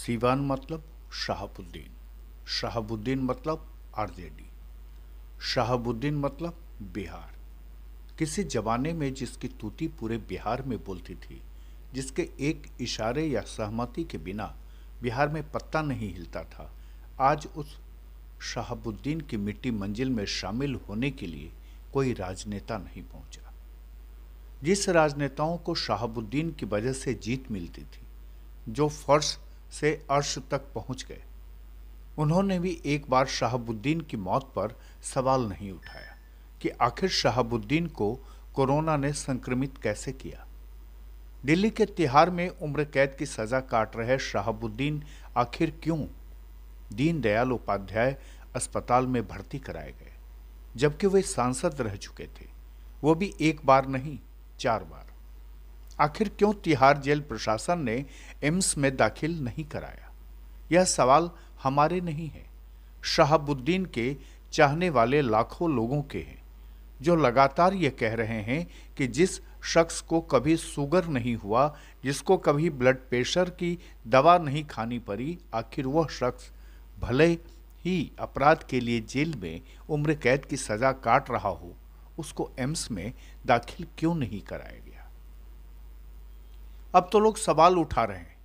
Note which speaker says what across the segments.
Speaker 1: सीवान मतलब शहाबुद्दीन, शहाबुद्दीन मतलब आरजेडी, शहाबुद्दीन मतलब बिहार। किसी जमाने में जिसकी तूती पूरे बिहार में बोलती थी, जिसके एक इशारे या सहमति के बिना बिहार में पत्ता नहीं हिलता था, आज उस शहाबुद्दीन की मिट्टी मंजिल में शामिल होने के लिए कोई राजनेता नहीं पहुंचा। जिस राजनेताओं को शहाबुद्दीन की वजह से जीत मिलती थी, जो फर्श से अर्श तक पहुंच गए, उन्होंने भी एक बार शहाबुद्दीन की मौत पर सवाल नहीं उठाया कि आखिर शहाबुद्दीन को कोरोना ने संक्रमित कैसे किया। दिल्ली के तिहाड़ में उम्र कैद की सजा काट रहे शहाबुद्दीन आखिर क्यों दीनदयाल उपाध्याय अस्पताल में भर्ती कराए गए, जबकि वे सांसद रह चुके थे, वो भी एक बार नहीं 4 बार। आखिर क्यों तिहाड़ जेल प्रशासन ने एम्स में दाखिल नहीं कराया? यह सवाल हमारे नहीं है, शहाबुद्दीन के चाहने वाले लाखों लोगों के हैं, जो लगातार ये कह रहे हैं कि जिस शख्स को कभी शुगर नहीं हुआ, जिसको कभी ब्लड प्रेशर की दवा नहीं खानी पड़ी, आखिर वह शख्स भले ही अपराध के लिए जेल में उम्र कैद की सजा काट रहा हो, उसको एम्स में दाखिल क्यों नहीं कराया गया? अब तो लोग सवाल उठा रहे हैं।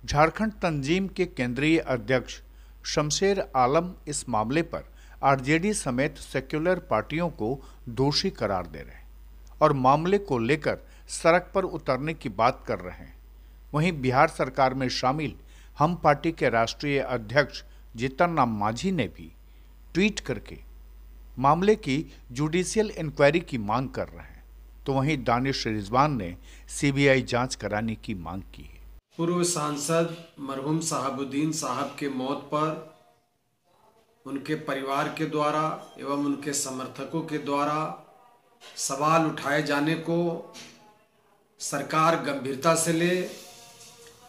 Speaker 1: झारखंड तंजीम के केंद्रीय अध्यक्ष शमशेर आलम इस मामले पर आरजेडी समेत सेक्युलर पार्टियों को दोषी करार दे रहे हैं और मामले को लेकर सड़क पर उतरने की बात कर रहे हैं। वहीं बिहार सरकार में शामिल हम पार्टी के राष्ट्रीय अध्यक्ष जीतन राम मांझी ने भी ट्वीट करके मामले की जुडिशियल इंक्वायरी की मांग कर रहे हैं, तो वहीं दानिश रिजवान ने सीबीआई जांच कराने की मांग की है।
Speaker 2: पूर्व सांसद मरहूम शहाबुद्दीन साहब के मौत पर उनके परिवार के द्वारा एवं उनके समर्थकों के द्वारा सवाल उठाए जाने को सरकार गंभीरता से ले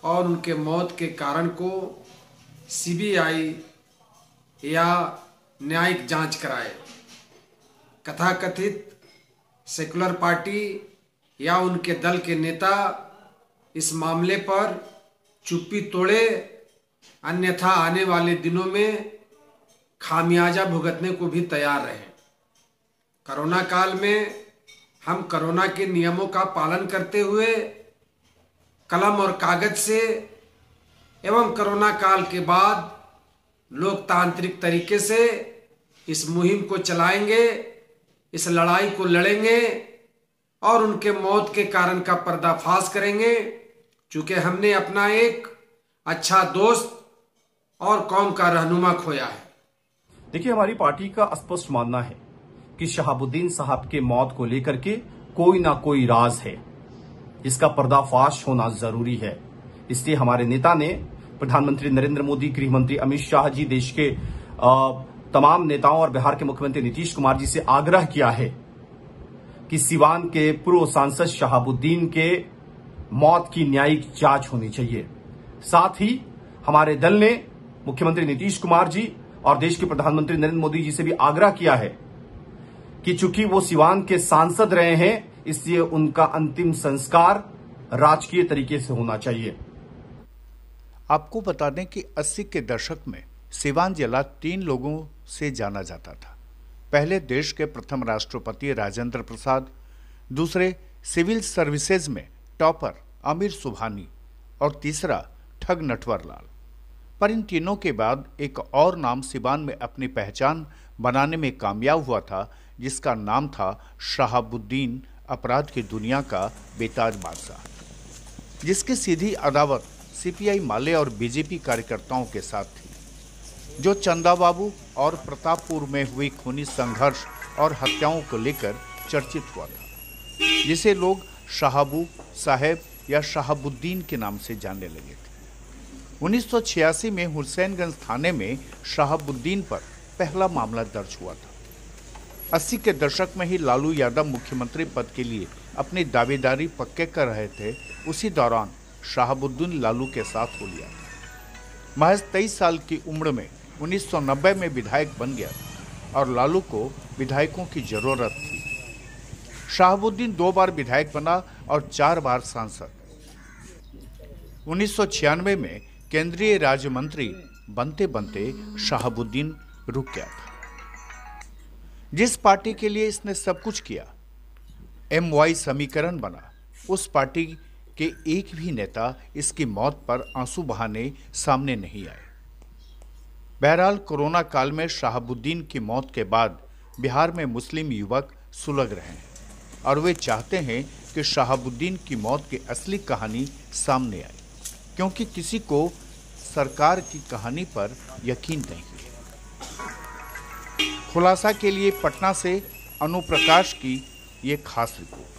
Speaker 2: और उनके मौत के कारण को सीबीआई या न्यायिक जांच कराए। कथाकथित सेकुलर पार्टी या उनके दल के नेता इस मामले पर चुप्पी तोड़े, अन्यथा आने वाले दिनों में खामियाजा भुगतने को भी तैयार रहे। कोरोना काल में हम कोरोना के नियमों का पालन करते हुए कलम और कागज से एवं कोरोना काल के बाद लोकतांत्रिक तरीके से इस मुहिम को चलाएंगे, इस लड़ाई को लड़ेंगे और उनके मौत के कारण का पर्दाफाश करेंगे, क्योंकि हमने अपना एक अच्छा दोस्त और कौम का रहनुमा खोया है।
Speaker 3: देखिए, हमारी पार्टी का स्पष्ट मानना है कि शहाबुद्दीन साहब के मौत को लेकर के कोई ना कोई राज है, इसका पर्दाफाश होना जरूरी है। इसलिए हमारे नेता ने प्रधानमंत्री नरेंद्र मोदी, गृह मंत्री अमित शाह जी, देश के तमाम नेताओं और बिहार के मुख्यमंत्री नीतीश कुमार जी से आग्रह किया है कि सीवान के पूर्व सांसद शहाबुद्दीन के मौत की न्यायिक जांच होनी चाहिए। साथ ही हमारे दल ने मुख्यमंत्री नीतीश कुमार जी और देश के प्रधानमंत्री नरेंद्र मोदी जी से भी आग्रह किया है कि चूंकि वो सीवान के सांसद रहे हैं, इसलिए उनका अंतिम संस्कार राजकीय तरीके से होना चाहिए।
Speaker 1: आपको बता दें कि 80 के दशक में सीवान जिला 3 लोगों से जाना जाता था। पहले देश के प्रथम राष्ट्रपति राजेंद्र प्रसाद, दूसरे सिविल सर्विसेज में टॉपर आमिर सुबहानी और तीसरा ठग नटवर लाल। पर इन तीनों के बाद एक और नाम सीवान में अपनी पहचान बनाने में कामयाब हुआ था, जिसका नाम था शहाबुद्दीन, अपराध की दुनिया का बेताज बादशाह, जिसकी सीधी अदावत सीपीआई माले और बीजेपी कार्यकर्ताओं के साथ थी, जो चंदा बाबू और प्रतापपुर में हुई खूनी संघर्ष और हत्याओं को लेकर चर्चित हुआ था, जिसे लोग शहाबू साहेब या शहाबुद्दीन के नाम से जानने लगे थे। 1986 में हुसैनगंज थाने में शहाबुद्दीन पर पहला मामला दर्ज हुआ था। 80 के दशक में ही लालू यादव मुख्यमंत्री पद के लिए अपनी दावेदारी पक्के कर रहे थे। उसी दौरान शहाबुद्दीन लालू के साथ हो लिया था। महज 23 साल की उम्र में 1990 में विधायक बन गया और लालू को विधायकों की जरूरत थी। शहाबुद्दीन 2 बार विधायक बना और 4 बार सांसद। 1996 में केंद्रीय राज्य मंत्री बनते बनते शहाबुद्दीन रुक गया था। जिस पार्टी के लिए इसने सब कुछ किया, MY समीकरण बना, उस पार्टी के एक भी नेता इसकी मौत पर आंसू बहाने सामने नहीं आए। बहरहाल कोरोना काल में शहाबुद्दीन की मौत के बाद बिहार में मुस्लिम युवक सुलग रहे हैं और वे चाहते हैं कि शहाबुद्दीन की मौत की असली कहानी सामने आए, क्योंकि किसी को सरकार की कहानी पर यकीन नहीं है। खुलासा के लिए पटना से अनुप्रकाश की ये खास रिपोर्ट।